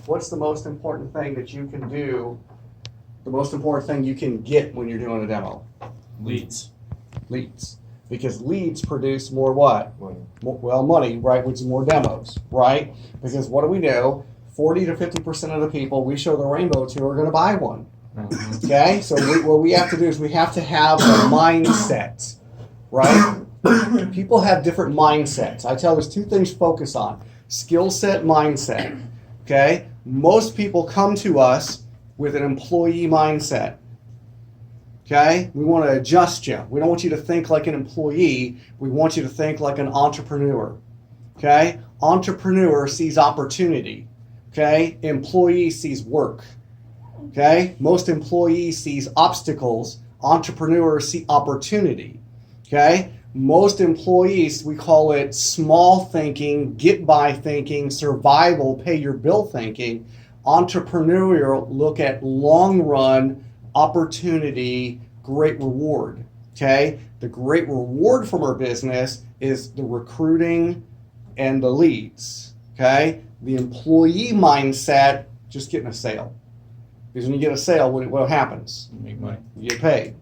what's the most important thing that you can do, the most important thing you can get when you're doing a demo? Leads. Leads. Because leads produce more what? Money, right, which is more demos, right? Because what do we know? 40 to 50% of the people we show the rainbow to are going to buy one. Mm-hmm. Okay? So what we have to do is we have to have a mindset, right? People have different mindsets. I tell there's two things to focus on. Skill set, mindset. Okay? Most people come to us with an employee mindset. Okay? We want to adjust you. We don't want you to think like an employee. We want you to think like an entrepreneur. Okay? Entrepreneur sees opportunity. Okay? Employee sees work. Okay? Most employees sees obstacles. Entrepreneurs see opportunity. Okay? Most employees, we call it small thinking, get by thinking, survival, pay your bill thinking. Entrepreneurial look at long run opportunity, great reward. Okay? The great reward from our business is the recruiting and the leads. Okay? The employee mindset, just getting a sale. Because when you get a sale, what happens? You make money. You get paid.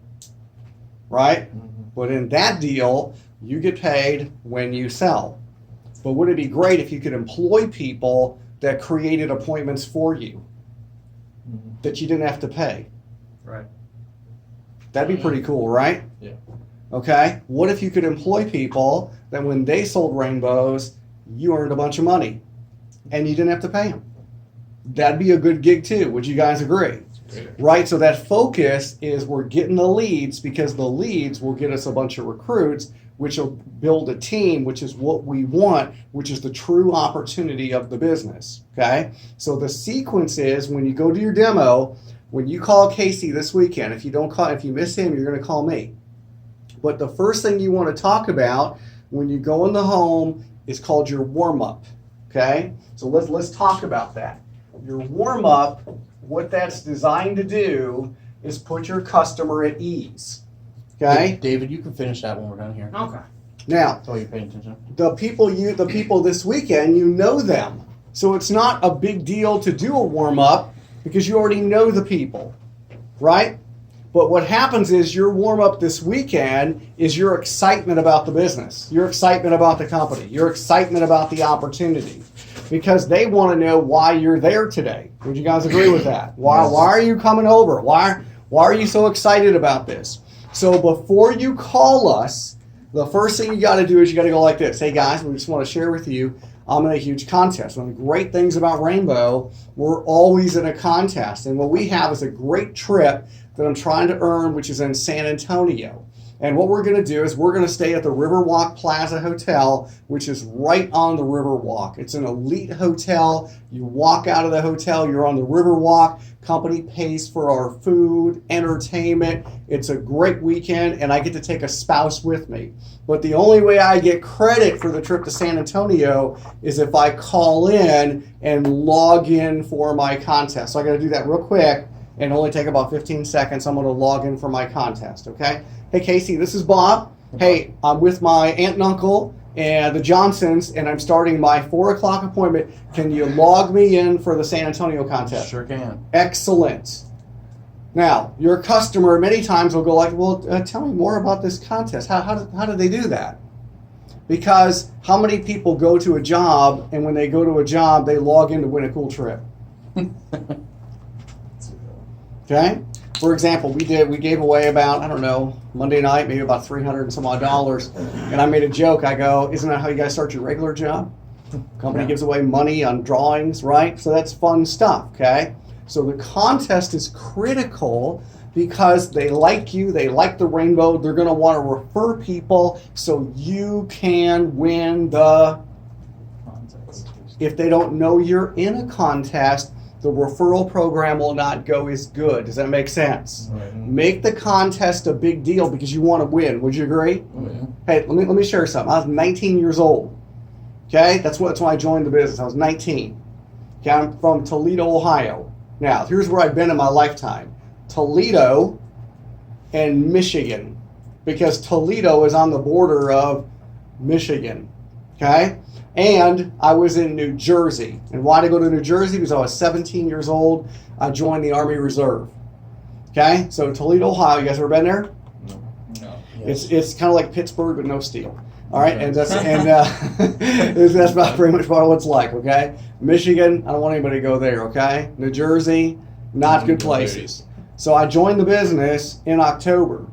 Right? Mm-hmm. But in that deal, you get paid when you sell. But would it be great if you could employ people that created appointments for you that you didn't have to pay? Right. That'd be pretty cool, right? Yeah. Okay. What if you could employ people that when they sold rainbows, you earned a bunch of money and you didn't have to pay them? That'd be a good gig too. Would you guys agree? Right, so that focus is we're getting the leads because the leads will get us a bunch of recruits, which will build a team, which is what we want, which is the true opportunity of the business, okay? So the sequence is when you go to your demo, when you call Casey this weekend, if you miss him, you're gonna call me. But the first thing you wanna talk about when you go in the home is called your warm-up, okay? So let's talk about that. Your warm-up, what that's designed to do is put your customer at ease. Okay? David, you can finish that when we're done here. Okay. Now, That's all you're paying attention. the people this weekend, you know them. So it's not a big deal to do a warm-up because you already know the people. Right? But what happens is your warm-up this weekend is your excitement about the business, your excitement about the company, your excitement about the opportunity. Because they want to know why you're there today. Would you guys agree with that? Why are you coming over? Why are you so excited about this? So before you call us, the first thing you got to do is you got to go like this. Hey guys, we just want to share with you, I'm in a huge contest. One of the great things about Rainbow, we're always in a contest. And what we have is a great trip that I'm trying to earn, which is in San Antonio. And what we're going to do is we're going to stay at the Riverwalk Plaza Hotel, which is right on the Riverwalk. It's an elite hotel. You walk out of the hotel, you're on the Riverwalk. Company pays for our food, entertainment. It's a great weekend, and I get to take a spouse with me. But the only way I get credit for the trip to San Antonio is if I call in and log in for my contest. So I got to do that real quick and only take about 15 seconds. I'm going to log in for my contest, okay? Hey, Casey, this is Bob. Hey, I'm with my aunt and uncle and the Johnsons, and I'm starting my 4 o'clock appointment. Can you log me in for the San Antonio contest? Sure can. Excellent. Now, your customer many times will go like, well, tell me more about this contest. How do they do that? Because how many people go to a job, and when they go to a job, they log in to win a cool trip? Okay? For example, we gave away about, I don't know, Monday night, maybe about $300 and some odd dollars. And I made a joke. I go, isn't that how you guys start your regular job? Company gives away money on drawings, right? So that's fun stuff, okay? So the contest is critical because they like you, they like the rainbow, they're going to want to refer people so you can win the contest. If they don't know you're in a contest, the referral program will not go as good. Does that make sense? Right. Make the contest a big deal because you want to win. Would you agree? Oh, yeah. Hey, let me share something. I was 19 years old. Okay, that's when I joined the business. I was 19. Okay, I'm from Toledo, Ohio. Now, here's where I've been in my lifetime: Toledo and Michigan, because Toledo is on the border of Michigan. Okay? And I was in New Jersey. And why did I go to New Jersey? Because I was 17 years old. I joined the Army Reserve. Okay? So Toledo, Ohio. You guys ever been there? No. It's kind of like Pittsburgh, but no steel. All right, Okay. and that's about pretty much what it's like. Okay, Michigan, I don't want anybody to go there. Okay, New Jersey, not good places. So I joined the business in October.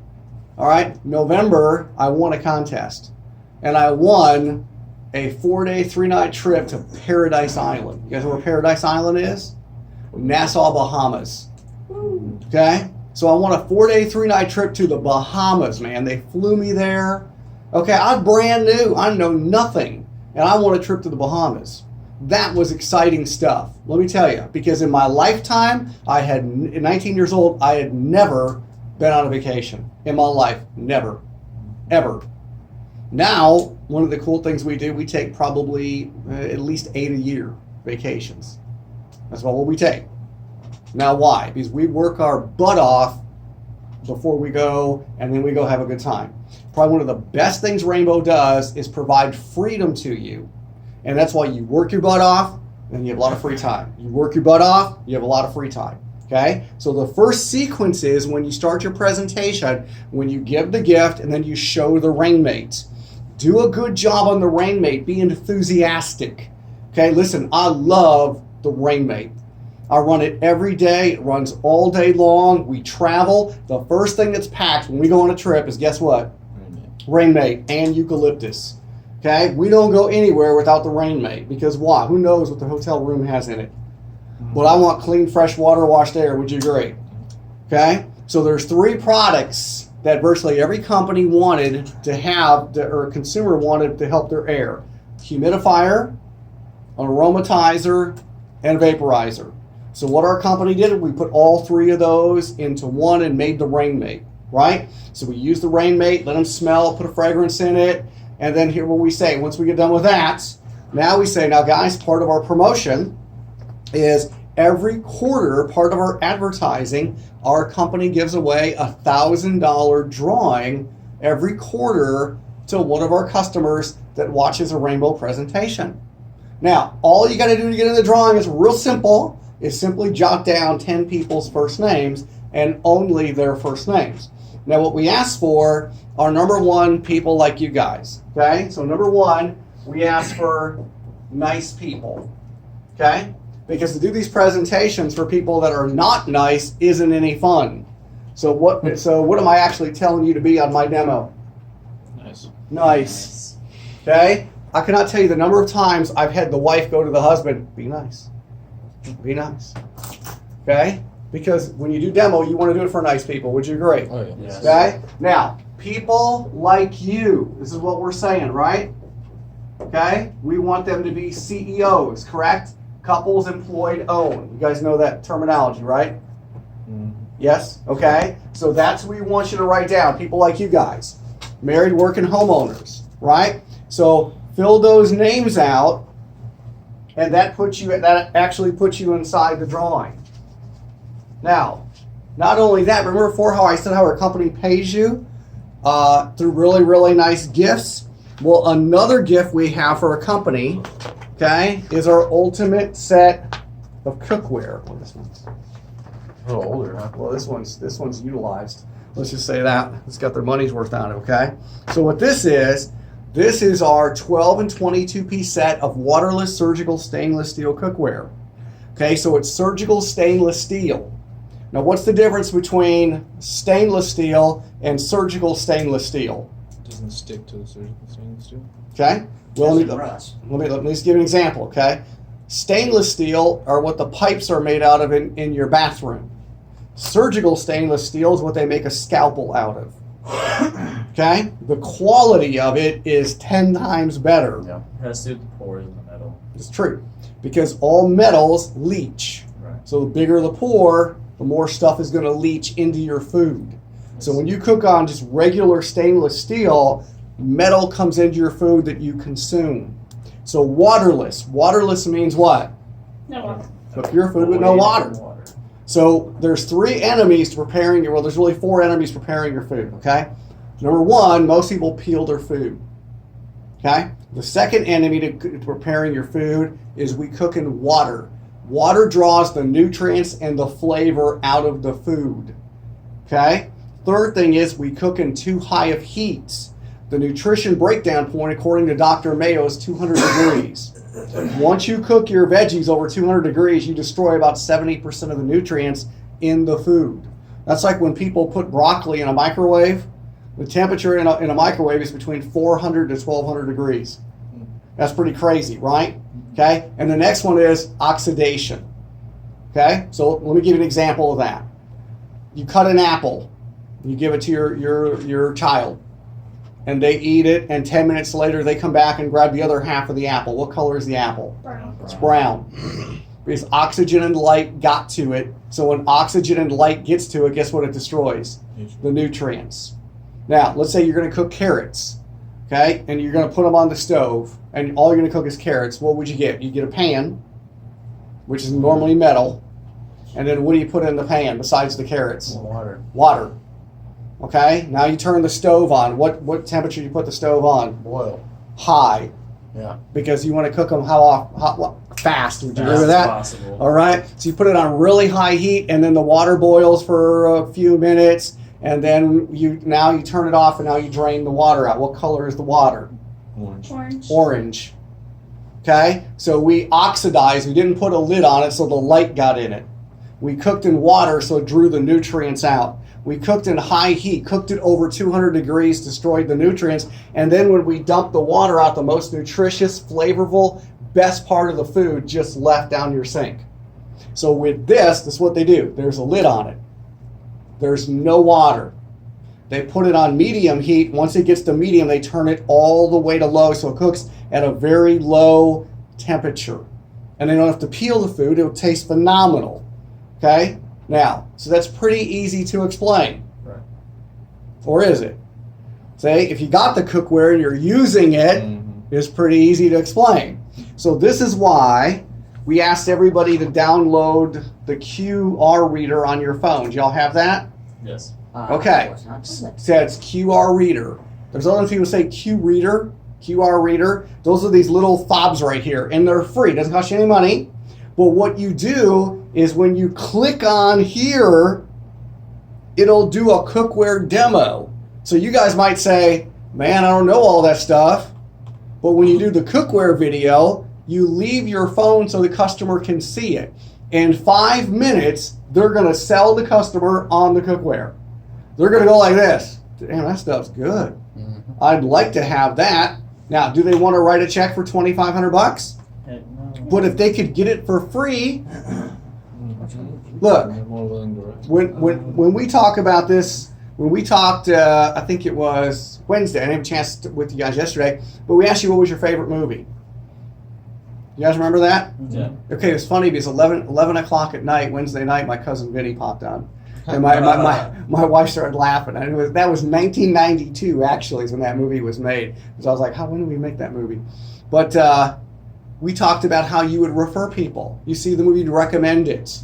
All right, November I won a contest, and I won a 4-day, 3-night trip to Paradise Island. You guys know where Paradise Island is? Nassau, Bahamas. Okay, so I won a 4-day, 3-night trip to the Bahamas. Man, they flew me there. Okay, I was brand new. I know nothing. And I want a trip to the Bahamas. That was exciting stuff. Let me tell you, because in my lifetime, at 19 years old, I had never been on a vacation in my life. Never. Ever. Now, one of the cool things we do, we take probably at least 8 a year vacations. That's about what we take. Now, why? Because we work our butt off before we go, and then we go have a good time. Probably one of the best things Rainbow does is provide freedom to you. And that's why you work your butt off, and you have a lot of free time. You work your butt off, you have a lot of free time. Okay? So the first sequence is when you start your presentation, when you give the gift, and then you show the rainmate. Do a good job on the rainmate. Be enthusiastic. Okay? Listen, I love the rainmate. I run it every day. It runs all day long. We travel. The first thing that's packed when we go on a trip is, guess what? Rainmate and eucalyptus. Okay? We don't go anywhere without the rainmate, because why? Who knows what the hotel room has in it? But I want clean, fresh water, washed air. Would you agree? Okay? So there's 3 products that virtually every company wanted to have, or a consumer wanted to help their air. Humidifier, an aromatizer, and a vaporizer. So what our company did, we put all 3 of those into one and made the rainmate. Right? So we use the rainmate, let them smell, put a fragrance in it, and then here what we say, once we get done with that, now we say, now guys, part of our promotion is every quarter, part of our advertising, our company gives away a $1,000 drawing every quarter to one of our customers that watches a Rainbow presentation. Now, all you got to do to get in the drawing is real simple, is simply jot down 10 people's first names and only their first names. Now, what we ask for are, number 1, people like you guys. Okay? So, number 1, we ask for nice people. Okay? Because to do these presentations for people that are not nice isn't any fun. So, what am I actually telling you to be on my demo? Nice. Okay? I cannot tell you the number of times I've had the wife go to the husband, be nice. Be nice. Okay? Because when you do demo, you want to do it for nice people. Would you agree? Oh, yeah. Yes. Okay? Now, people like you. This is what we're saying, right? Okay? We want them to be CEOs, correct? Couples employed owned. You guys know that terminology, right? Mm. Yes? Okay? So that's what we want you to write down. People like you guys. Married working homeowners, right? So fill those names out, and that actually puts you inside the drawing. Now, not only that, remember before how I said how our company pays you through really, really nice gifts? Well, another gift we have for a company, okay, is our ultimate set of cookware. Well, this one's A little older, huh? well, this one's utilized. Let's just say that. It's got their money's worth on it, okay? So what this is our 12 and 22 piece set of waterless surgical stainless steel cookware. Okay, so it's surgical stainless steel. Now, what's the difference between stainless steel and surgical stainless steel? It doesn't stick to the surgical stainless steel. Okay? Well, let me just give you an example, okay? Stainless steel are what the pipes are made out of in your bathroom. Surgical stainless steel is what they make a scalpel out of. Okay? The quality of it is 10 times better. Yeah. It has to do with the pores in the metal. It's true. Because all metals leach. Right. So the bigger the pore, the more stuff is going to leach into your food. So when you cook on just regular stainless steel, metal comes into your food that you consume. So waterless. Waterless means what? No water. Cook your food with no water. So there's 3 enemies to preparing your, well, there's really 4 enemies preparing your food, okay? Number 1, most people peel their food, okay? The second enemy to preparing your food is we cook in water. Water draws the nutrients and the flavor out of the food. Okay? Third thing is we cook in too high of heats. The nutrition breakdown point, according to Dr. Mayo, is 200 degrees. Once you cook your veggies over 200 degrees, you destroy about 70% of the nutrients in the food. That's like when people put broccoli in a microwave. The temperature in a microwave is between 400 to 1200 degrees. That's pretty crazy, right? Okay? And the next one is oxidation. Okay? So let me give you an example of that. You cut an apple. You give it to your child. And they eat it, and 10 minutes later they come back and grab the other half of the apple. What color is the apple? Brown. It's brown. Because oxygen and light got to it. So when oxygen and light gets to it, guess what it destroys? The nutrients. Now, let's say you're going to cook carrots, okay? And you're going to put them on the stove, and all you're going to cook is carrots. What would you get? You get a pan, which is normally metal. And then what do you put in the pan besides the carrots? Water. Water. Okay? Now you turn the stove on. What temperature do you put the stove on? Boil. High. Yeah. Because you want to cook them fast. Would you agree with that? Possible. All right. So you put it on really high heat, and then the water boils for a few minutes, and then you turn it off, and now you drain the water out. What color is the water? Orange. Orange. Okay. So we oxidized. We didn't put a lid on it, so the light got in it. We cooked in water, so it drew the nutrients out. We cooked in high heat, cooked it over 200 degrees, destroyed the nutrients, and then when we dumped the water out, the most nutritious, flavorful, best part of the food just left down your sink. So with this is what they do. There's a lid on it. There's no water. They put it on medium heat. Once it gets to medium, they turn it all the way to low, so it cooks at a very low temperature. And they don't have to peel the food. It'll taste phenomenal. Okay? Now, so that's pretty easy to explain. Right. Or is it? Say, if you got the cookware and you're using it, it's pretty easy to explain. So this is why we asked everybody to download the QR reader on your phones. Y'all have that? Yes. Okay. So it's QR reader. There's other people who say Q reader, QR reader. Those are these little fobs right here, and they're free. It doesn't cost you any money. But what you do is when you click on here, it'll do a cookware demo. So you guys might say, man, I don't know all that stuff. But when you do the cookware video, you leave your phone so the customer can see it. In 5 minutes, they're going to sell the customer on the cookware. They're going to go like this. Damn, that stuff's good. I'd like to have that. Now, do they want to write a check for $2,500? No. But if they could get it for free, look, when we talk about this, when we talked, I think it was Wednesday, I didn't have a chance with you guys yesterday, but we asked you what was your favorite movie. You guys remember that? Yeah. Okay, it's funny because 11 o'clock at night, Wednesday night, my cousin Vinny popped on. And my wife started laughing. And that was 1992, actually, is when that movie was made. Because I was like, when did we make that movie? But we talked about how you would refer people. You see the movie, you'd recommend it,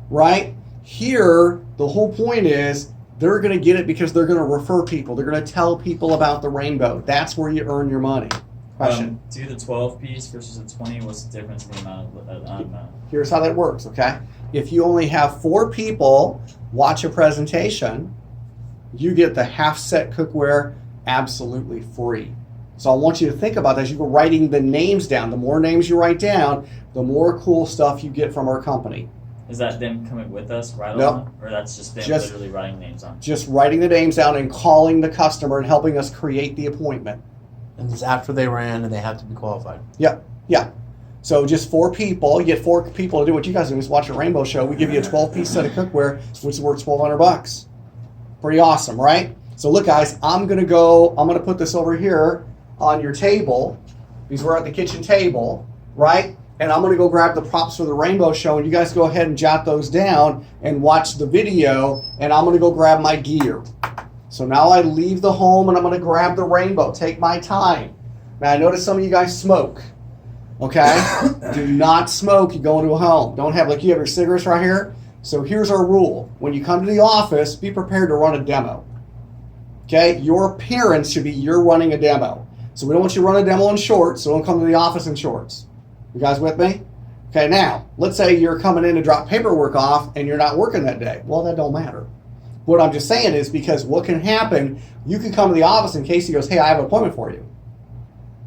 right? Here, the whole point is they're going to get it because they're going to refer people. They're going to tell people about the rainbow. That's where you earn your money. Question? Do the 12 piece versus a 20, what's the difference in the amount? Here's how that works, okay? If you only have 4 people watch a presentation, you get the half set cookware absolutely free. So I want you to think about that as you go writing the names down. The more names you write down, the more cool stuff you get from our company. Is that them coming with us right Nope. on it? Or that's just them Just- literally writing names on? Just writing the names down and calling the customer and helping us create the appointment. And it's after they ran and they have to be qualified. Yeah. So just 4 people. You get 4 people to do what you guys do, is watch a rainbow show. We give you a 12-piece set of cookware, which is worth $1,200. Pretty awesome, right? So look, guys, I'm gonna put this over here on your table, because we're at the kitchen table, right? And I'm gonna go grab the props for the rainbow show, and you guys go ahead and jot those down and watch the video, and I'm gonna go grab my gear. So now I leave the home and I'm gonna grab the rainbow. Take my time. Now I notice some of you guys smoke. Okay? Do not smoke. You go into a home. Don't have, like, you have your cigarettes right here. So here's our rule. When you come to the office, be prepared to run a demo. Okay? Your appearance should be you're running a demo. So we don't want you to run a demo in shorts, so don't come to the office in shorts. You guys with me? Okay, now, let's say you're coming in to drop paperwork off and you're not working that day. Well, that don't matter. What I'm just saying is because what can happen, you can come to the office and Casey goes, hey, I have an appointment for you.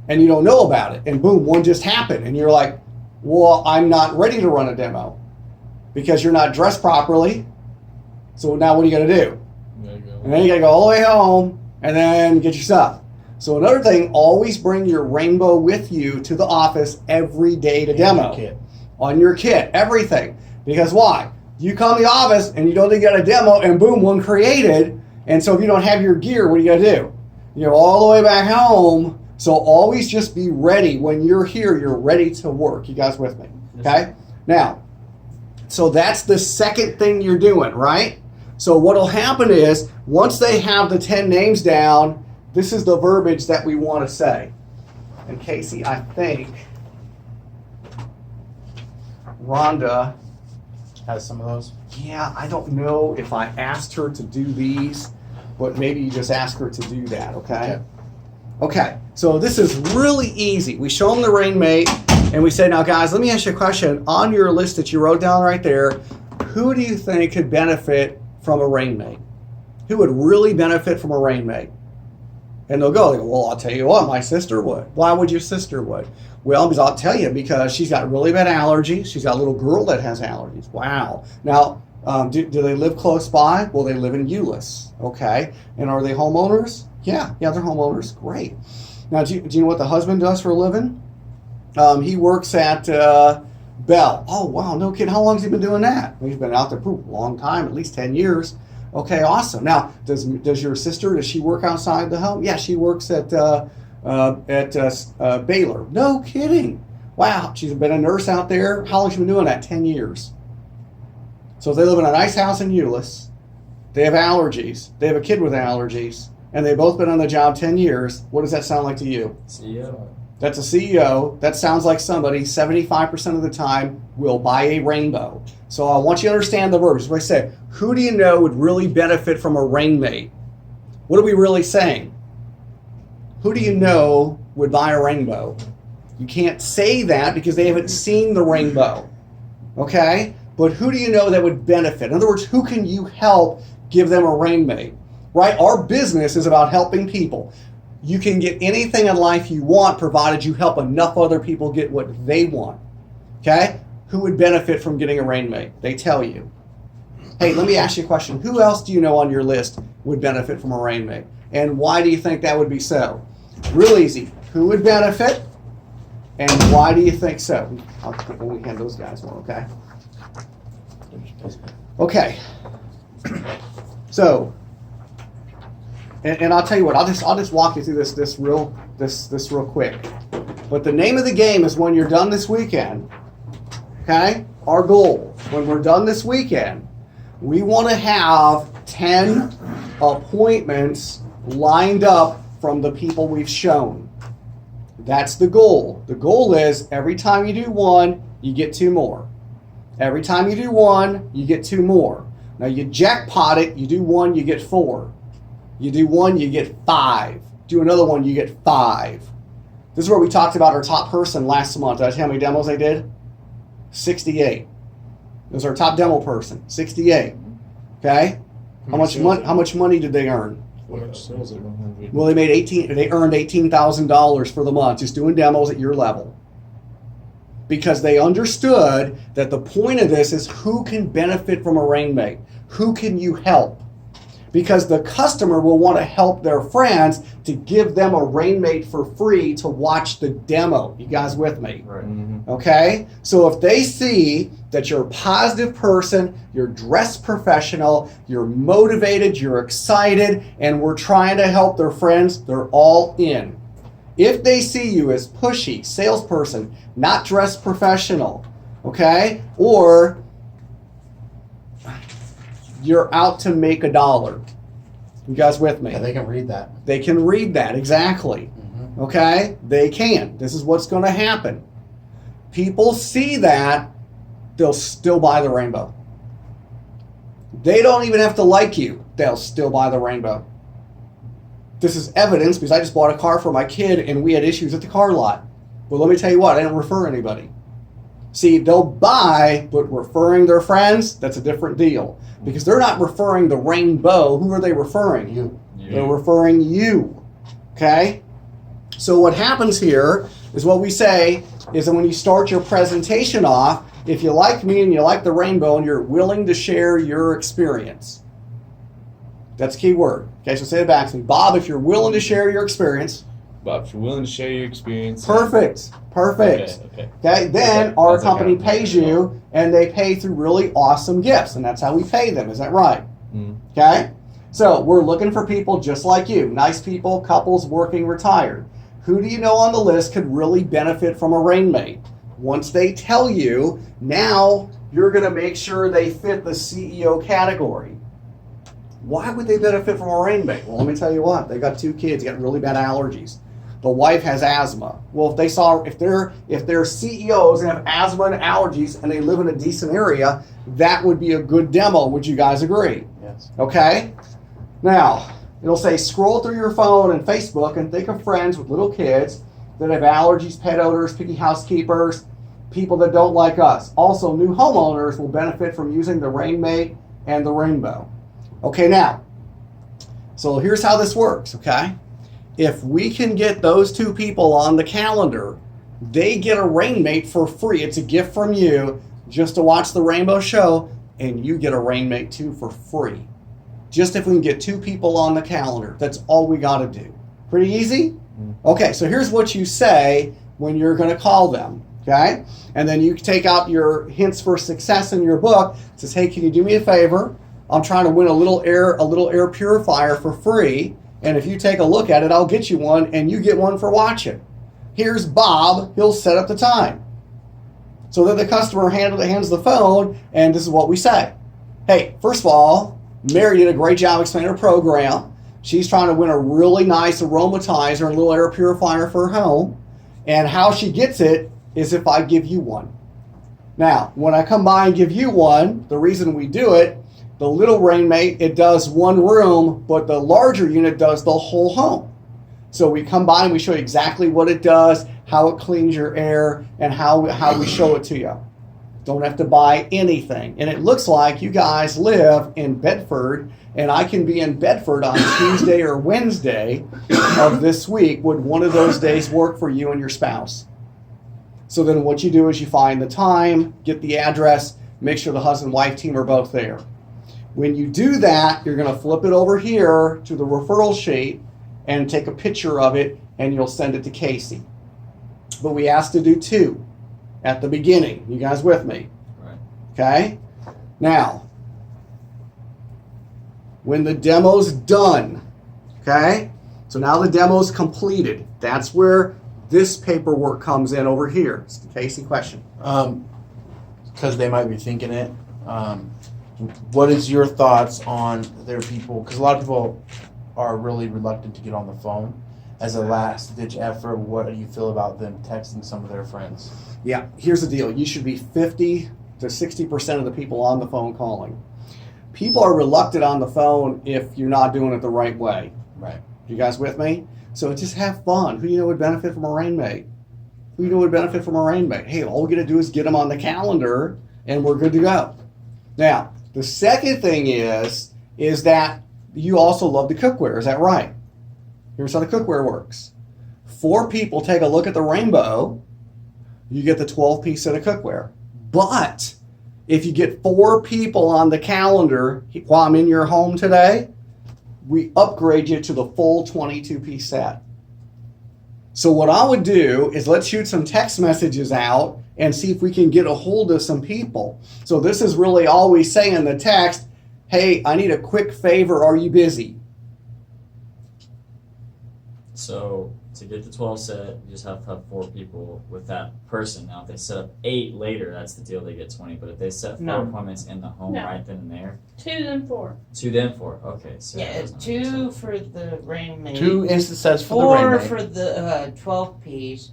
And you don't know about it. And boom, one just happened. And you're like, well, I'm not ready to run a demo because you're not dressed properly. So now what are you going to do? There you go. And then you got to go all the way home and then get your stuff. So another thing, always bring your rainbow with you to the office every day to demo. Kit. On your kit, everything. Because why? You come to the office and you don't get a demo and boom, one created. And so if you don't have your gear, what are you going to do? You know, all the way back home. So always just be ready. When you're here, you're ready to work. You guys with me? Okay? Now, so that's the second thing you're doing, right? So what'll happen is once they have the 10 names down, this is the verbiage that we want to say. And Casey, I think Rhonda Has some of those. yeah, I don't know if I asked her to do these, but maybe you just ask her to do that, okay? Okay, so this is really easy. We show them the rainmate, and we say, now guys, let me ask you a question. On your list that you wrote down right there, who do you think could benefit from a rainmate? Who would really benefit from a rainmate? And they'll go, well, I'll tell you what, my sister would. Why would your sister would? Well, because I'll tell you, because she's got really bad allergies. She's got a little girl that has allergies. Wow. Now, do they live close by? Well, they live in Euless. Okay. And are they homeowners? Yeah, they're homeowners. Great. Now, do you know what the husband does for a living? He works at Bell. Oh, wow, no kidding. How long has he been doing that? Well, he's been out there for a long time, at least 10 years. Okay, awesome. Now, does your sister, does she work outside the home? Yeah, she works at Baylor. No kidding. Wow, she's been a nurse out there. How long has she been doing that? 10 years. So if they live in a nice house in Euless, they have allergies, they have a kid with allergies, and they've both been on the job 10 years, what does that sound like to you? CEO. That's a CEO. That sounds like somebody 75% of the time will buy a rainbow. So I want you to understand the verbiage. What I say, who do you know would really benefit from a rainmate? What are we really saying? Who do you know would buy a rainbow? You can't say that because they haven't seen the rainbow. Okay? But who do you know that would benefit? In other words, who can you help give them a rainmate? Right? Our business is about helping people. You can get anything in life you want provided you help enough other people get what they want. Okay? Who would benefit from getting a rainmate? They tell you. Hey, let me ask you a question. Who else do you know on your list would benefit from a rainmate? And why do you think that would be so? Real easy. Who would benefit? And why do you think so? I'll only hand those guys one, okay? Okay. So, and I'll tell you what, I'll just walk you through this real quick. But the name of the game is when you're done this weekend, okay? Our goal, when we're done this weekend, we want to have 10 appointments lined up from the people we've shown. That's the goal. The goal is every time you do one, you get 2 more. Every time you do one, you get 2 more. Now you jackpot it, you do one, you get 4. You do one, you get 5. Do another one, you get 5. This is where we talked about our top person last month. Did I tell you how many demos they did? 68. It was our top demo person, 68. Okay? How much money did they earn? How much sales at 100? Well, they earned $18,000 for the month just doing demos at your level. Because they understood that the point of this is who can benefit from a rainmate? Who can you help? Because the customer will want to help their friends to give them a rainmate for free to watch the demo. You guys with me? Right. Mm-hmm. Okay? So if they see that you're a positive person, you're dressed professional, you're motivated, you're excited, and we're trying to help their friends, they're all in. If they see you as pushy, salesperson, not dressed professional, okay? Or you're out to make $1. You guys with me? Yeah, they can read that. They can read that, exactly. Mm-hmm. Okay? They can. This is what's going to happen. People see that, they'll still buy the rainbow. They don't even have to like you. They'll still buy the rainbow. This is evidence because I just bought a car for my kid and we had issues at the car lot. Well, let me tell you what, I didn't refer anybody. See, they'll buy, but referring their friends, that's a different deal. Because they're not referring the rainbow. Who are they referring? You. They're referring you. Okay? So what happens here is what we say is that when you start your presentation off, if you like me and you like the rainbow and you're willing to share your experience. That's a key word. Okay, so say it back to me. Bob, if you're willing to share your experience. Bob, if you're willing to share your experience. Perfect. Okay. Okay, then Okay, our that's company okay. pays you, and they pay through really awesome gifts, and that's how we pay them. Is that right? Mm. Okay? So we're looking for people just like you. Nice people, couples, working, retired. Who do you know on the list could really benefit from a rainmate? Once they tell you, now you're going to make sure they fit the CEO category. Why would they benefit from a rainmate? Well, let me tell you what. They got 2 kids, got really bad allergies. The wife has asthma. Well, if they're CEOs and have asthma and allergies and they live in a decent area, that would be a good demo. Would you guys agree? Yes. Okay? Now, it'll say scroll through your phone and Facebook and think of friends with little kids that have allergies, pet odors, picky housekeepers, people that don't like us. Also, new homeowners will benefit from using the rainmate and the rainbow. Okay, now, so here's how this works, okay? If we can get those 2 people on the calendar, they get a rainmate for free. It's a gift from you just to watch the rainbow show, and you get a rainmate too for free. Just if we can get 2 people on the calendar. That's all we got to do. Pretty easy? Okay, so here's what you say when you're going to call them, okay? And then you take out your hints for success in your book. It says, hey, can you do me a favor? I'm trying to win a little air purifier for free. And if you take a look at it, I'll get you one, and you get one for watching. Here's Bob. He'll set up the time. So then the customer hands the phone, and this is what we say. Hey, first of all, Mary did a great job explaining her program. She's trying to win a really nice aromatizer and a little air purifier for her home. And how she gets it is if I give you one. Now, when I come by and give you one, the reason we do it, the little rainmate, it does 1 room, but the larger unit does the whole home. So we come by and we show you exactly what it does, how it cleans your air, and how we show it to you. Don't have to buy anything. And it looks like you guys live in Bedford, and I can be in Bedford on Tuesday or Wednesday of this week. Would one of those days work for you and your spouse? So then what you do is you find the time, get the address, make sure the husband-wife team are both there. When you do that, you're going to flip it over here to the referral sheet and take a picture of it, and you'll send it to Casey. But we asked to do 2 at the beginning. You guys with me? Right. Okay? Now, when the demo's done, okay? So now the demo's completed. That's where this paperwork comes in over here. It's the Casey question. Because they might be thinking it. What is your thoughts on their people? Because a lot of people are really reluctant to get on the phone as a last-ditch effort. What do you feel about them texting some of their friends? Yeah, here's the deal. You should be 50 to 60% of the people on the phone calling. People are reluctant on the phone if you're not doing it the right way. Right. You guys with me? So just have fun. Who do you know would benefit from a rainmate? Who do you know would benefit from a rainmate? Hey, all we got to do is get them on the calendar, and we're good to go. Now, the second thing is that you also love the cookware. Is that right? Here's how the cookware works. 4 people take a look at the rainbow, you get the 12-piece set of cookware. But if you get 4 people on the calendar while I'm in your home today, we upgrade you to the full 22-piece set. So what I would do is let's shoot some text messages out and see if we can get a hold of some people. So this is really all we say in the text. Hey, I need a quick favor. Are you busy? So to get the 12 set, you just have to have 4 people with that person. Now, if they set up 8 later, that's the deal. They get 20. But if they set 4 No. appointments in the home No. right then and there, 2 then 4. 2 then 4. Okay, so Yeah, that's not 2 for the rainmate. 2 instant sets for the 4 rainmate. for the 12-piece.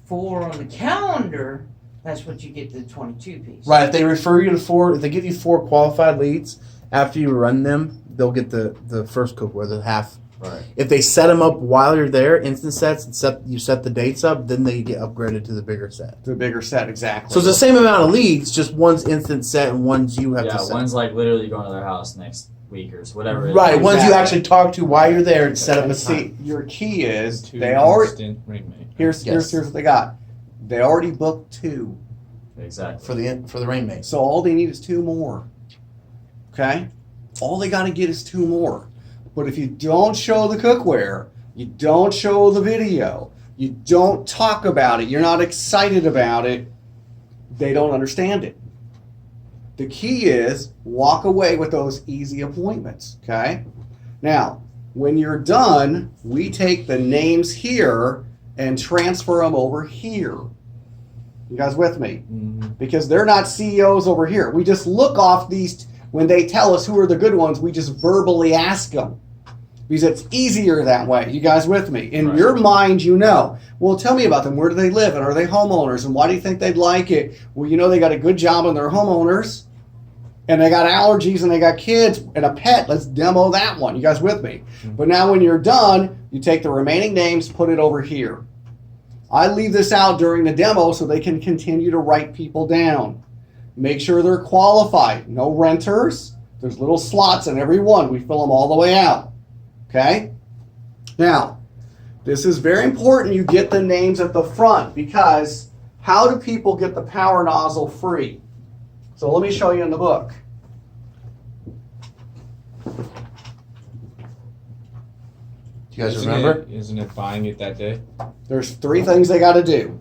4 on the calendar. That's what you get the 22-piece. Right. If they refer you to 4, if they give you 4 qualified leads after you run them, they'll get the first cookware, the half Right. If they set them up while you're there, instant sets, and you set the dates up, then they get upgraded to the bigger set. The bigger set, exactly. So it's the same amount of leads, just one's instant set and one's you have to set. One's like literally going to their house next week or whatever. Right, ones you Exactly. actually talk to while you're there and set up a But time. see, your key is Two they already. instant ringmate. Here's Yes. what they got. They already booked 2, Exactly. for the rain maze. so all they need is 2 more. Okay, all they got to get is 2 more. But if you don't show the cookware, you don't show the video, you don't talk about it, you're not excited about it, they don't understand it. The key is walk away with those easy appointments, okay? Now, when you're done, we take the names here and transfer them over here. You guys with me? Mm-hmm. Because they're not CEOs over here. We just look off these, when they tell us who are the good ones, we just verbally ask them. Because it's easier that way. You guys with me? In Right. your mind, you know. Well, tell me about them. Where do they live? And are they homeowners? And why do you think they'd like it? Well, you know they got a good job and they're homeowners. And they got allergies and they got kids and a pet. Let's demo that one. You guys with me? Mhm. But now when you're done, you take the remaining names, put it over here. I leave this out during the demo so they can continue to write people down. Make sure they're qualified. No renters. There's little slots in every one. We fill them all the way out. Okay? Now, this is very important you get the names at the front because how do people get the power nozzle free? So let me show you in the book. Do you guys remember? Isn't it buying it that day? There's 3 things they got to do.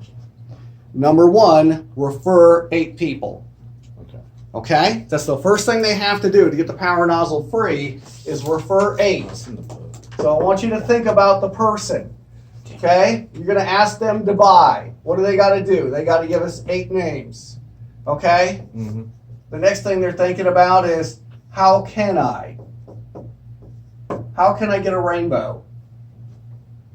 Number 1, refer 8 people. Okay. Okay? That's the first thing they have to do to get the power nozzle free is refer 8. That's in the book. So I want you to think about the person. Okay? You're going to ask them to buy. What do they got to do? They got to give us 8 names. Okay? Mm-hmm. The next thing they're thinking about is how can I? How can I get a rainbow?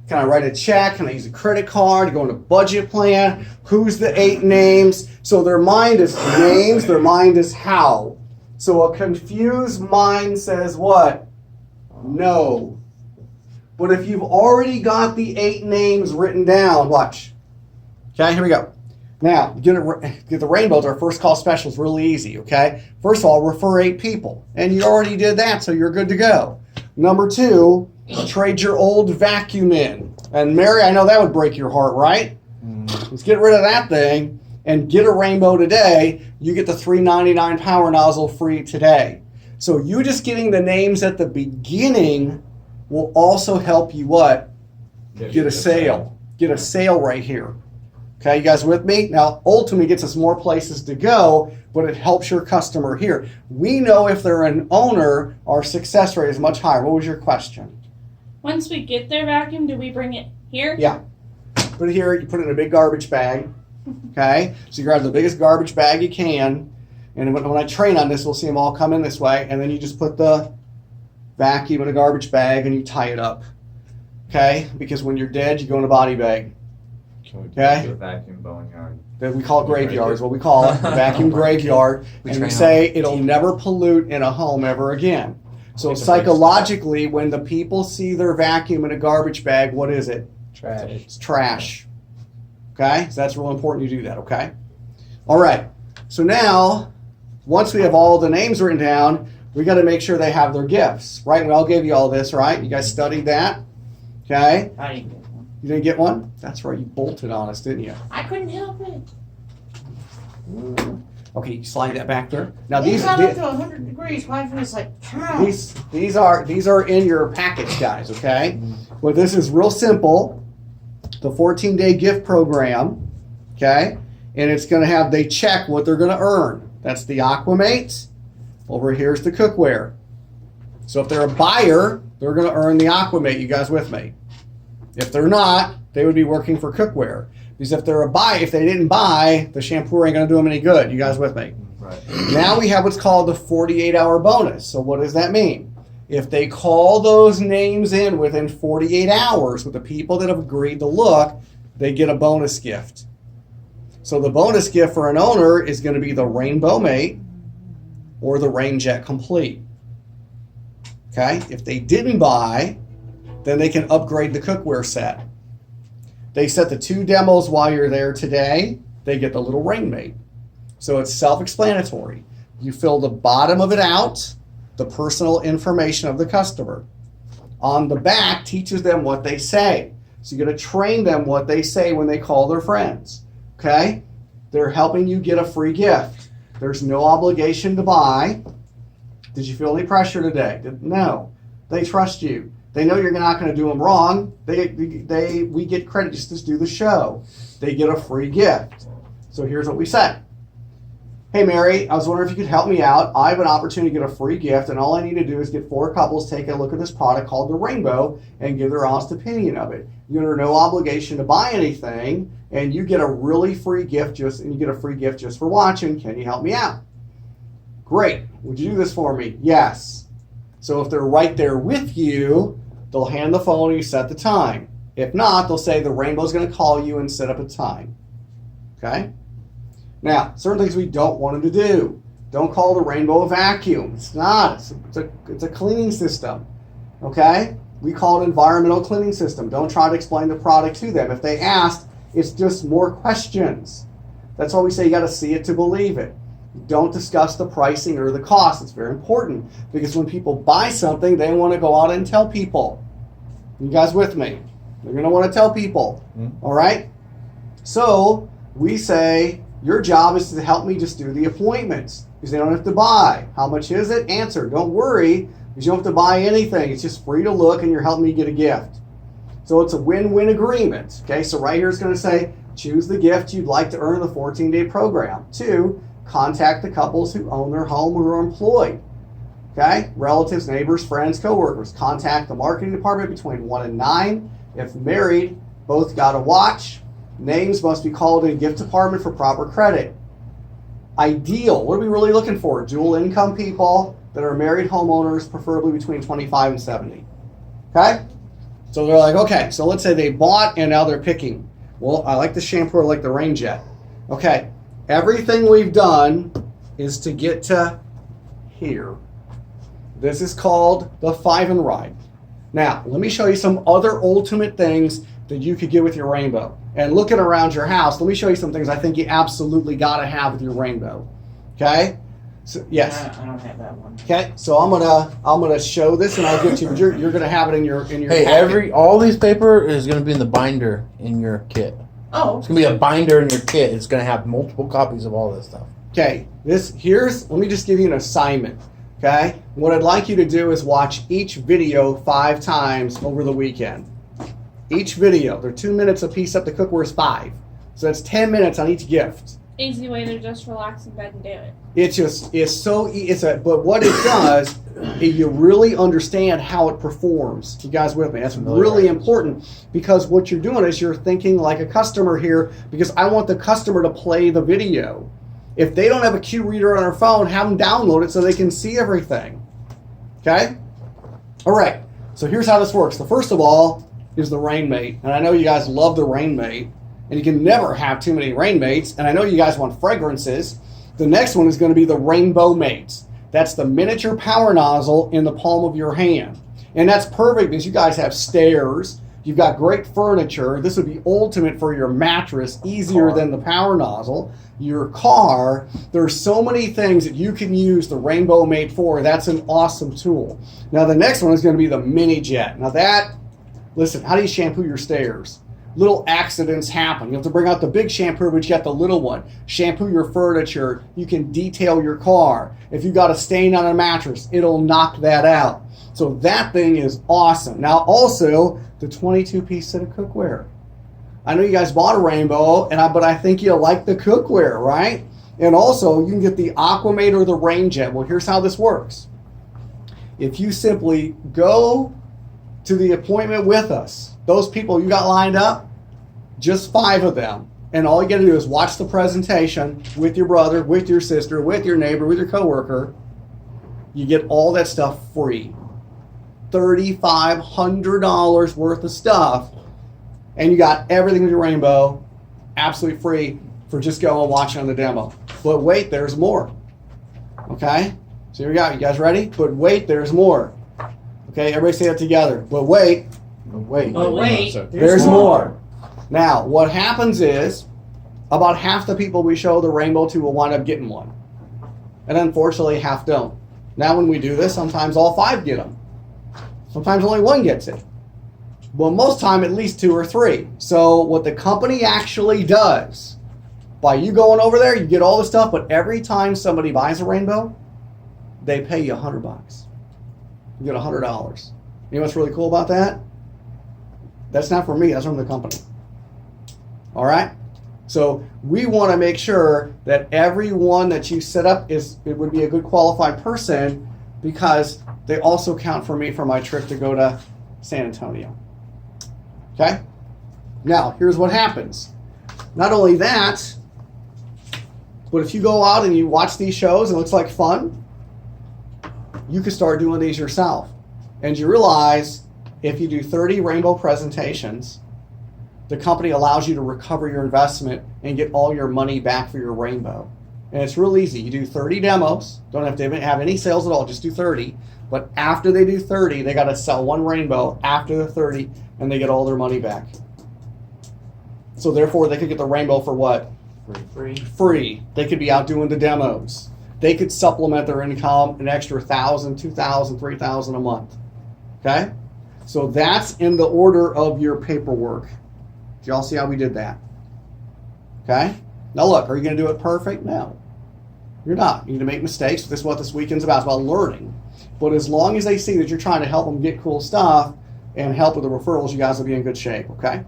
Can I write a check? Can I use a credit card? Go on a budget plan? Who's the 8 names? So their mind is names, their mind is how. So a confused mind says what? No. But if you've already got the 8 names written down, watch. Okay, here we go. Now, get the rainbows, our first call special is really easy, okay? First of all, refer 8 people. And you already did that, so you're good to go. Number 2, trade your old vacuum in. And Mary, I know that would break your heart, right? Let's get rid of that thing and get a rainbow today. You get the $3.99 power nozzle free today. So you just getting the names at the beginning will also help you what? Get a sale. Get a sale right here. Okay, you guys with me? Now, ultimately gets us more places to go, but it helps your customer here. We know if they're an owner, our success rate is much higher. What was your question? Once we get their vacuum, do we bring it here? Yeah. Put it here, you put it in a big garbage bag. Okay? So you grab the biggest garbage bag you can, and when I train on this, we'll see them all come in this way, and then you just put the vacuum in a garbage bag and you tie it up. Okay? Because when you're dead, you go in a body bag. Okay? Do a vacuum boneyard. We call it graveyard is what we call it, the vacuum graveyard. And we say it'll never pollute in a home ever again. So Make a psychologically, when the people see their vacuum in a garbage bag, what is it? Trash. It's trash. Okay? So that's real important you do that, okay? All right. So now, once we have all the names written down, we got to make sure they have their gifts, right? We all gave you all this, right? You guys studied that? Okay? I didn't get one. You didn't get one? That's right. You bolted on us, didn't you? I couldn't help it. Okay, you slide that back there. Now They these got up to 100 degrees. My was like, these are in your package, guys. Okay. Well, this is real simple. The 14-day gift program. Okay, and it's going to have they check what they're going to earn. That's the Aquamates. Over here's the cookware. So if they're a buyer, they're going to earn the Aquamate. You guys with me? If they're not, they would be working for cookware. Because if they're a buy, if they didn't buy, the shampoo ain't going to do them any good. You guys with me? Right. Now we have what's called the 48-hour bonus. So what does that mean? If they call those names in within 48 hours with the people that have agreed to look, they get a bonus gift. So the bonus gift for an owner is going to be the Rainbow Mate or the Rain Jet Complete. Okay? If they didn't buy, then they can upgrade the cookware set. They set the 2 demos while you're there today. They get the little ring mate. So it's self-explanatory. You fill the bottom of it out, the personal information of the customer. On the back teaches them what they say. So you're going to train them what they say when they call their friends. Okay? They're helping you get a free gift. There's no obligation to buy. Did you feel any pressure today? No. They trust you. They know you're not going to do them wrong. We get credit just to do the show. They get a free gift. So here's what we say. Hey Mary, I was wondering if you could help me out. I have an opportunity to get a free gift, and all I need to do is get 4 couples take a look at this product called the Rainbow and give their honest opinion of it. You're under no obligation to buy anything, and you get a really free gift just for watching. Can you help me out? Great. Would you do this for me? Yes. So if they're right there with you, they'll hand the phone and you set the time. If not, they'll say the Rainbow's going to call you and set up a time. Okay? Now, certain things we don't want them to do. Don't call the Rainbow a vacuum. It's not. It's a cleaning system. Okay? We call it environmental cleaning system. Don't try to explain the product to them. If they ask, it's just more questions. That's why we say you got to see it to believe it. Don't discuss the pricing or the cost. It's very important because when people buy something, they want to go out and tell people. You guys with me? They're going to want to tell people. All right? So we say, your job is to help me just do the appointments because they don't have to buy. How much is it? Answer. Don't worry because you don't have to buy anything. It's just free to look and you're helping me get a gift. So it's a win-win agreement. Okay, so right here it's going to say, choose the gift you'd like to earn in the 14-day program. 2, contact the couples who own their home or are employed. Okay, relatives, neighbors, friends, coworkers. Contact the marketing department between 1 and 9. If married, both got a watch. Names must be called in gift department for proper credit. Ideal. What are we really looking for? Dual income people that are married homeowners, preferably between 25 and 70. Okay? So they're like, okay, so let's say they bought and now they're picking. Well, I like the shampoo, I like the rain jet. Okay, everything we've done is to get to here. This is called the 5 and ride. Now, let me show you some other ultimate things that you could get with your Rainbow. And looking around your house, let me show you some things I think you absolutely got to have with your Rainbow. Okay? So, yes. I don't have that one. Okay, so I'm gonna show this and I'll get you. But you're gonna have it in your. Hey, packet. all these paper is going to be in the binder in your kit. Oh. It's going to be a binder in your kit. It's going to have multiple copies of all this stuff. Okay, let me just give you an assignment. Okay, what I'd like you to do is watch each video 5 times over the weekend. Each video, they're 2 minutes a piece up. The cookware is 5, so that's 10 minutes on each gift. Easy way to just relax in bed and do it. But what it does, you really understand how it performs. You guys with me? That's really important because what you're doing is you're thinking like a customer here because I want the customer to play the video. If they don't have a Q reader on their phone, have them download it so they can see everything. Okay? All right. So here's how this works. The first of all is the Rainmate. And I know you guys love the Rainmate. And you can never have too many Rainmates. And I know you guys want fragrances. The next one is going to be the Rainbow Mates. That's the miniature power nozzle in the palm of your hand. And that's perfect because you guys have stairs. You've got great furniture. This would be ultimate for your mattress, easier than the power nozzle. Your car. There's so many things that you can use the Rainbow Mate for. That's an awesome tool. Now the next one is going to be the Mini Jet. Now listen, how do you shampoo your stairs? Little accidents happen. You have to bring out the big shampoo, but you got the little one. Shampoo your furniture. You can detail your car. If you got a stain on a mattress, it'll knock that out. So that thing is awesome. Now also, the 22-piece set of cookware. I know you guys bought a Rainbow, but I think you'll like the cookware, right? And also, you can get the Aquamate or the Rain Jet. Well, here's how this works. If you simply go to the appointment with us, those people you got lined up, just 5 of them. And all you got to do is watch the presentation with your brother, with your sister, with your neighbor, with your coworker. You get all that stuff free. $3,500 worth of stuff. And you got everything with your Rainbow absolutely free for just going and watching on the demo. But wait, there's more. Okay? So here we go. You guys ready? But wait, there's more. Okay, everybody say that together. But wait, Wait. Oh, wait. So- There's more. Now, what happens is about half the people we show the rainbow to will wind up getting one. And unfortunately, half don't. Now, when we do this, sometimes all 5 get them. Sometimes only 1 gets it. Well, most time, at least 2 or 3. So what the company actually does, by you going over there, you get all the stuff, but every time somebody buys a rainbow, they pay you $100. You get $100. You know what's really cool about that? That's not for me, that's from the company. All right? So we want to make sure that everyone that you set up it would be a good qualified person, because they also count for me for my trip to go to San Antonio. Okay? Now, here's what happens. Not only that, but if you go out and you watch these shows and it looks like fun, you can start doing these yourself. And you realize if you do 30 rainbow presentations, the company allows you to recover your investment and get all your money back for your rainbow. And it's real easy. You do 30 demos, don't have to have any sales at all, just do 30. But after they do 30, they got to sell 1 rainbow after the 30, and they get all their money back. So therefore, they could get the rainbow for what? Free. Free. They could be out doing the demos. They could supplement their income an extra $1,000, $2,000, $3,000 a month. Okay? So that's in the order of your paperwork. Did y'all see how we did that? Okay? Now look, are you going to do it perfect? No. You're not. You need to make mistakes. This is what this weekend's about. It's about learning. But as long as they see that you're trying to help them get cool stuff and help with the referrals, you guys will be in good shape, okay?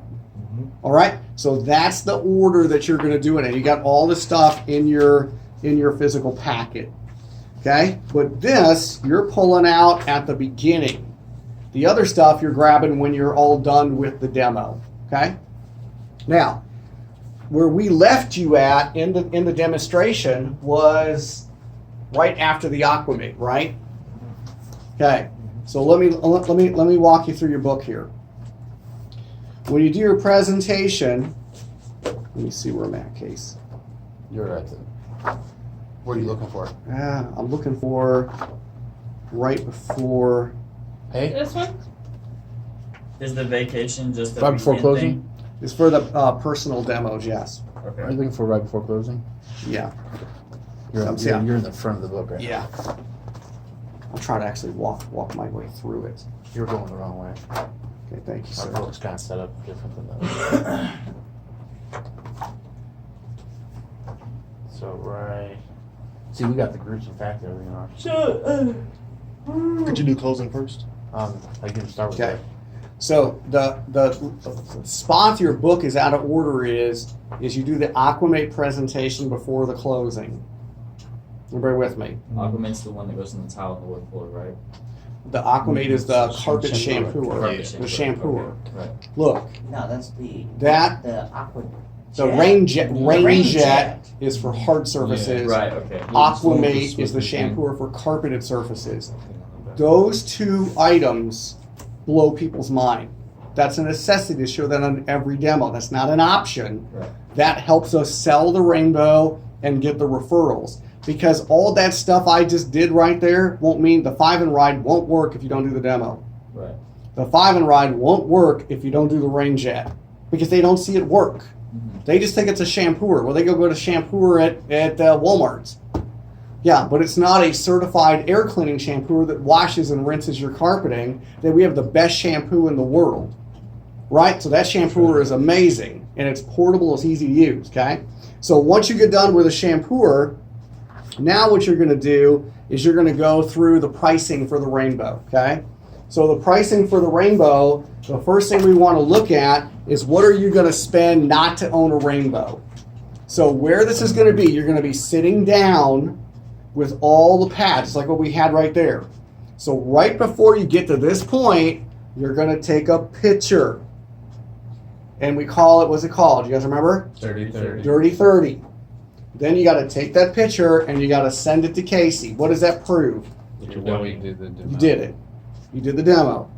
All right? So that's the order that you're going to do it in. You got all this stuff in your physical packet, okay? But this, you're pulling out at the beginning. The other stuff you're grabbing when you're all done with the demo, okay? Now, where we left you at in the demonstration was right after the Aquamate, right? Okay. So let me walk you through your book here. When you do your presentation, let me see where I'm at, Case. You're at the. What are you looking for? I'm looking for right before. Hey, This one? Is the vacation just a right before weekend closing. thing? It's for the personal demos, yes. Are Okay. you looking for right before closing? Yeah. You're Yeah. you're in the front of the book, right? Yeah. I'll try to actually walk my way through it. You're going the wrong way. Okay, thank you, Our sir. book's kind of set up different than those. So right. See, we got the groups and fact everything on. Could you do closing first? I can start with Okay. that. So the spot your book is out of order is you do the Aquamate presentation before the closing. Everybody with me? Aquamate's the one that goes in the tile on the wood floor, right? The Aquamate is the carpet Shampoo. shampooer. Carpet The shampoo. shampooer. Right. Look, No, that's the aqua. the Jet. rain jet, The rain rain jet jet. is for hard surfaces. Right, okay. Aquamate is the shampooer for carpeted surfaces. Those 2 items blow people's mind. That's a necessity to show that on every demo. That's not an option. Right. That helps us sell the rainbow and get the referrals. Because all that stuff I just did right there won't mean the 5 and ride won't work if you don't do the demo. Right. The 5 and ride won't work if you don't do the rain jet. Because they don't see it work. They just think it's a shampooer. Well, they go to shampooer at Walmart's. Yeah, but it's not a certified air cleaning shampooer that washes and rinses your carpeting. That we have the best shampoo in the world, right? So that shampooer is amazing, and it's portable. It's easy to use. Okay, so once you get done with a shampooer, now what you're going to do is you're going to go through the pricing for the rainbow. Okay, so the pricing for the rainbow, the first thing we want to look at is what are you going to spend not to own a rainbow. So where this is going to be, you're going to be sitting down with all the pads, like what we had right there. So right before you get to this point, you're going to take a picture. And we call it, what's it called? You guys remember? 30-30. Dirty 30. Then you got to take that picture and you got to send it to Casey. What does that prove? You did the demo. You did it. You did the demo.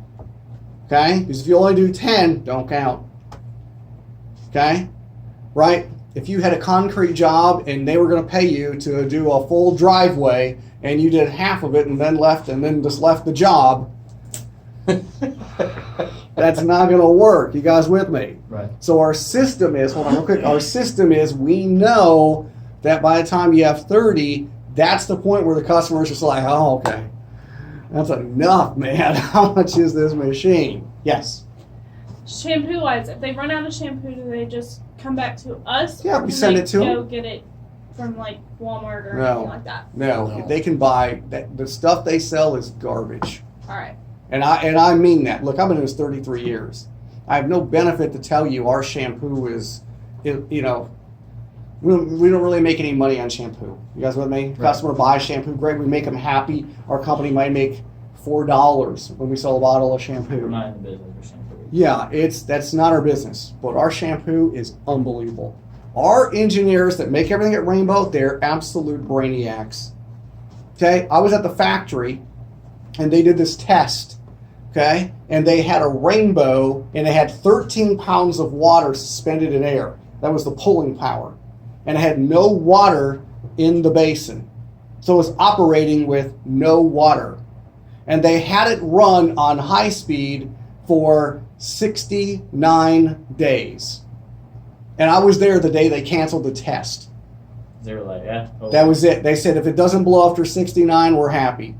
Okay? Because if you only do 10, don't count. Okay? Right? If you had a concrete job and they were going to pay you to do a full driveway and you did half of it and then just left the job, That's not going to work. You guys with me? Right. So our system is, hold on real quick, our system is we know that by the time you have 30, that's the point where the customer is just like, oh, okay. That's enough, man. How much is this machine? Yes. Shampoo wise, if they run out of shampoo, do they just come back to us? Yeah, or we do send they it to go 'em. get it from like Walmart or No. anything like that. No, No. they can buy that. The stuff they sell is garbage. All right. And I mean that. Look, I've been in this 33 years. I have no benefit to tell you our shampoo is, you know, we don't really make any money on shampoo. You guys with me? Right. Customer buys shampoo, great. We make them happy. Our company might make $4 when we sell a bottle of We're shampoo. not in the business for shampoo. Yeah, that's not our business. But our shampoo is unbelievable. Our engineers that make everything at Rainbow, they're absolute brainiacs. Okay, I was at the factory, and they did this test. Okay, and they had a rainbow, and it had 13 pounds of water suspended in air. That was the pulling power, and it had no water in the basin, so it was operating with no water. And they had it run on high speed for 69 days. And I was there the day they canceled the test. They were like, yeah. Oh. That was it. They said if it doesn't blow after 69, we're happy.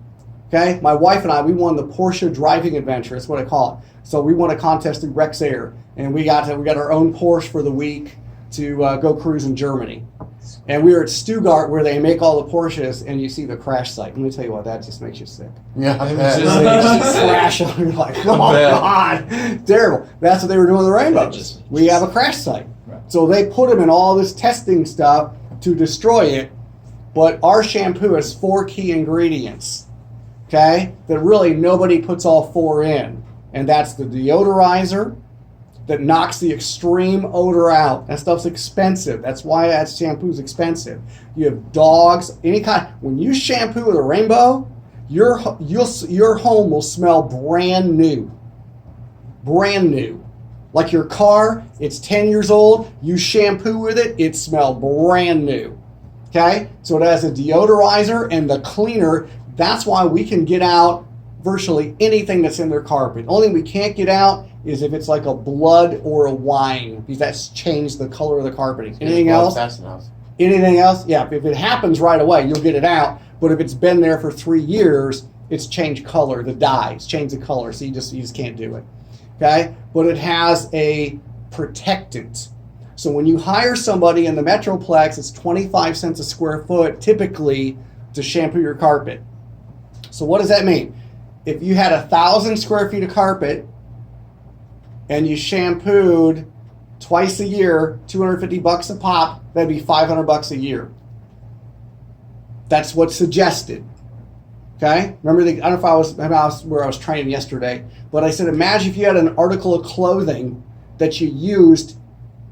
Okay? My wife and I, we won the Porsche driving adventure. That's what I call it. So we won a contest through Rex Air, and we got our own Porsche for the week to go cruise in Germany. And we were at Stuttgart where they make all the Porsches, and you see the crash site. Let me tell you what, that just makes you sick. Yeah, I It's bet. just- They just crash on you like, oh God, terrible. That's what they were doing with the rainbows. We have a crash site. Right. So they put them in all this testing stuff to destroy it, but our shampoo has 4 key ingredients, okay, that really nobody puts all 4 in. And that's the deodorizer that knocks the extreme odor out. That stuff's expensive. That's why that shampoo's expensive. You have dogs, any kind. When you shampoo with a rainbow, your home will smell brand new. Brand new. Like your car, it's 10 years old, you shampoo with it, it smells brand new. Okay? So it has a deodorizer and the cleaner. That's why we can get out virtually anything that's in their carpet. Only thing we can't get out is if it's like a blood or a wine, because that's changed the color of the carpeting. Anything else? Fast enough. Anything else? Yeah, if it happens right away, you'll get it out. But if it's been there for 3 years, it's changed color, the dyes change the color, so you just can't do it. Okay? But it has a protectant. So when you hire somebody in the Metroplex, it's 25 cents a square foot typically to shampoo your carpet. So what does that mean? If you had 1,000 square feet of carpet and you shampooed twice a year, $250 a pop, that'd be $500 a year. That's what's suggested. Okay? Remember, I don't know if I was where I was training yesterday, but I said, imagine if you had an article of clothing that you used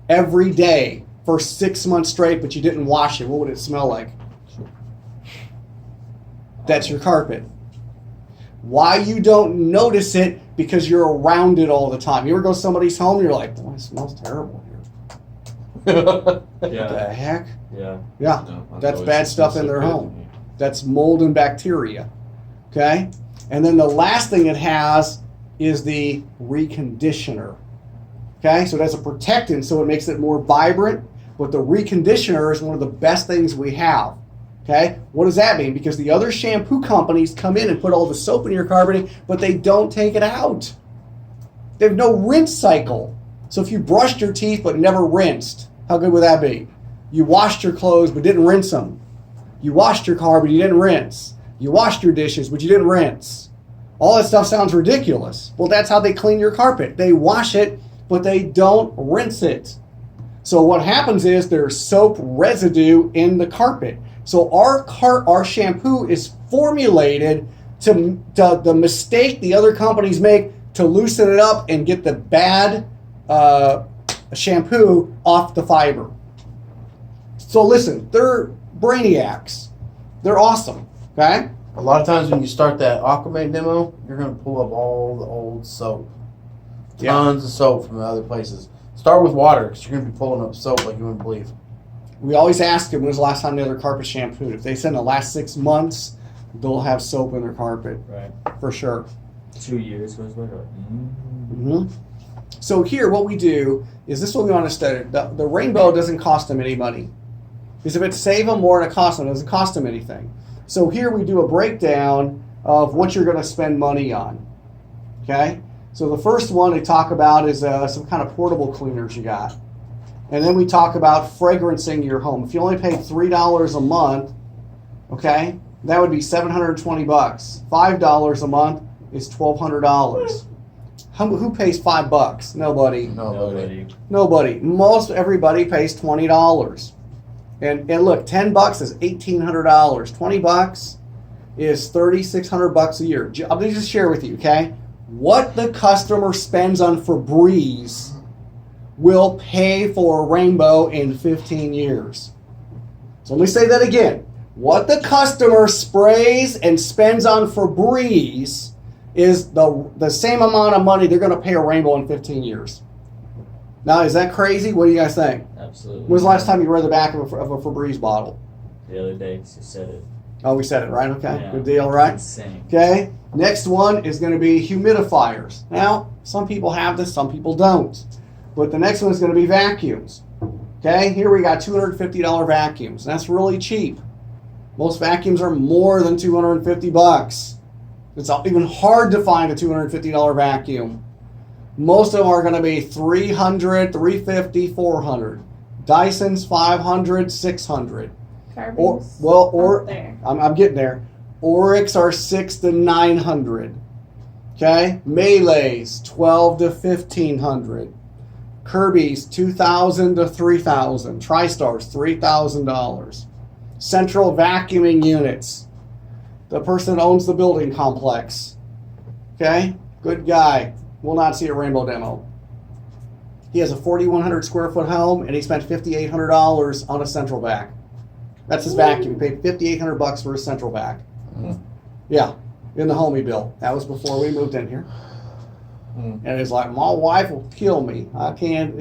every day for 6 months straight, but you didn't wash it. What would it smell like? That's your carpet. Why you don't notice it? Because you're around it all the time. You ever go to somebody's home and you're like, boy, it smells terrible here. What Yeah. the heck? Yeah. Yeah, No, that's always bad stuff in so their good. home. That's mold and bacteria. Okay? And then the last thing it has is the reconditioner. Okay? So it has a protectant, so it makes it more vibrant, but the reconditioner is one of the best things we have. Okay? What does that mean? Because the other shampoo companies come in and put all the soap in your carpeting, but they don't take it out. They have no rinse cycle. So if you brushed your teeth but never rinsed, how good would that be? You washed your clothes but didn't rinse them. You washed your car but you didn't rinse. You washed your dishes but you didn't rinse. All that stuff sounds ridiculous. Well, that's how they clean your carpet. They wash it, but they don't rinse it. So what happens is there's soap residue in the carpet. So our shampoo is formulated to the mistake the other companies make to loosen it up and get the bad shampoo off the fiber. So listen, they're brainiacs. They're awesome. Okay? A lot of times when you start that Aquaman demo, you're going to pull up all the old soap. Yeah. Tons of soap from other places. Start with water because you're going to be pulling up soap like you wouldn't believe. We always ask them when's the last time they had their carpet shampooed. If they said in the last 6 months, they'll have soap in their carpet Right. for sure. 2 years goes by. hmm So here, what we do is this is what we want to study. The rainbow doesn't cost them any money. Because if it save them more than it costs them, it doesn't cost them anything. So here we do a breakdown of what you're going to spend money on. Okay? So the first one they talk about is some kind of portable cleaners you got. And then we talk about fragrancing your home. If you only pay $3 a month, okay, that would be $720. $5 a month is $1,200. Who pays $5? Nobody. Nobody. Most everybody pays $20. And look, $10 is $1,800. $20 is $3,600 a year. Let me just share with you, okay? What the customer spends on Febreze will pay for a rainbow in 15 years. So let me say that again. What the customer sprays and spends on Febreze is the same amount of money they're going to pay a rainbow in 15 years. Now, is that crazy? What do you guys think? Absolutely. When was the last time you read the back of a Febreze bottle? The other day, 'cause you said it. Oh, we said it, right? Okay, Yeah. good deal, right? Insane. Okay, next one is going to be humidifiers. Now, some people have this, some people don't. But the next one is going to be vacuums. Okay, here we got $250 vacuums. That's really cheap. Most vacuums are more than $250. It's even hard to find a $250 vacuum. Most of them are going to be $300, $350, $400. Dyson's $500, $600. Kirby's there. I'm getting there. Oryx are $600 to $900. Okay, Melee's $1,200 to $1,500. Kirby's $2,000 to $3,000. TriStar's $3,000. Central vacuuming units. The person that owns the building complex. Okay, good guy. Will not see a rainbow demo. He has a 4,100 square foot home and he spent $5,800 on a central vac. That's his vacuum. He paid $5,800 for his central vac. Yeah, in the home he built. That was before we moved in here. And it's like, my wife will kill me. I can't.